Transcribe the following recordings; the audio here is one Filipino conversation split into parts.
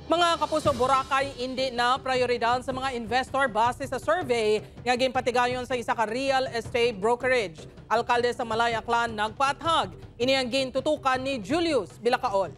Mga kapuso, Boracay hindi na prioridad sa mga investor base sa survey nga ginpatigayon sa isa ka real estate brokerage. Alkalde sa Malaya Aklan nagpaathag. Ini ang gintutukan ni Julius Bilacaol.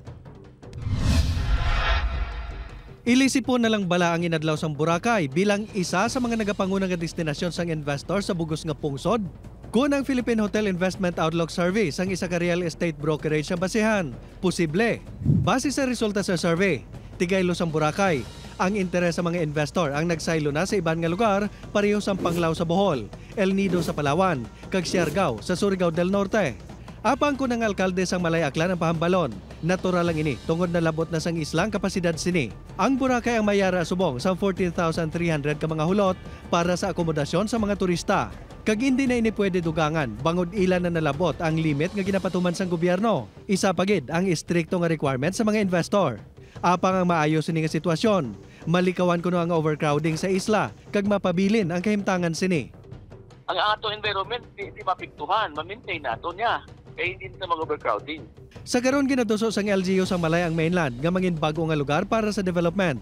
Ilisipon na lang bala ang inadlaw sang Boracay bilang isa sa mga nagapangunang nga destinasyon sang investor sa bugos nga pungsod. Kung ang Philippine Hotel Investment Outlook Service ang isa ka real estate brokerage sa basehan, posible. Base sa resulta sa survey, tigaylo sang Boracay, ang interes sa mga investor ang nagsaylo na sa iban nga lugar pareho sa Panglao sa Bohol, El Nido sa Palawan, kag Siargao sa Surigao del Norte. Apang kunang alkalde sang Malaya Aklan ang pahambalon, natural lang ini tungod na labot na sang islang kapasidad sini. Ang Boracay ang mayara subong sa 14,300 ka mga hulot para sa akomodasyon sa mga turista. Kag hindi na ini pwede dugangan, bangod ilan na nalabot ang limit nga ginapatuman sang gobyerno. Isa pagid ang istrikto nga requirement sa mga investor. Apang ang maayos ini nga sitwasyon, malikawan kuno ang overcrowding sa isla, kag mapabilin ang kahimtangan sini. Ang ato environment di mapiktuhan, ma-maintain nato niya. Kaya hindi na mag-overcrowding. Sa karon ginaduso sang LGU sa Malaya ang mainland nga mangin bago nga lugar para sa development.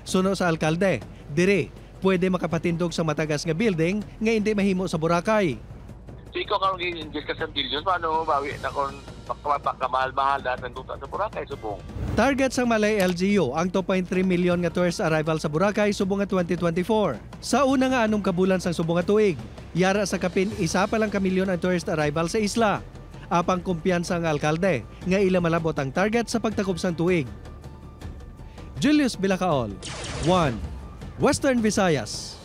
Suno sa alkalde, dire pwede makapatindog sa matagas nga building nga hindi mahimo sa Boracay. So ikaw kung i-invest ka sa billion, paano mabawi na kung kamahal-mahal natin tuta sa Boracay, subong? Target sang Malaya LGU ang 2.3 million nga tourist arrival sa Boracay subong nga 2024. Sa una nga anong kabulan sang subong nga tuig, yara sa kapin isa pa lang ka milyon ang tourist arrival sa isla. Apang kumpiyansa ang alkalde nga ila malabot ang target sa pagtakop sang tuig. Julius Bilacaol, 1 Western Visayas.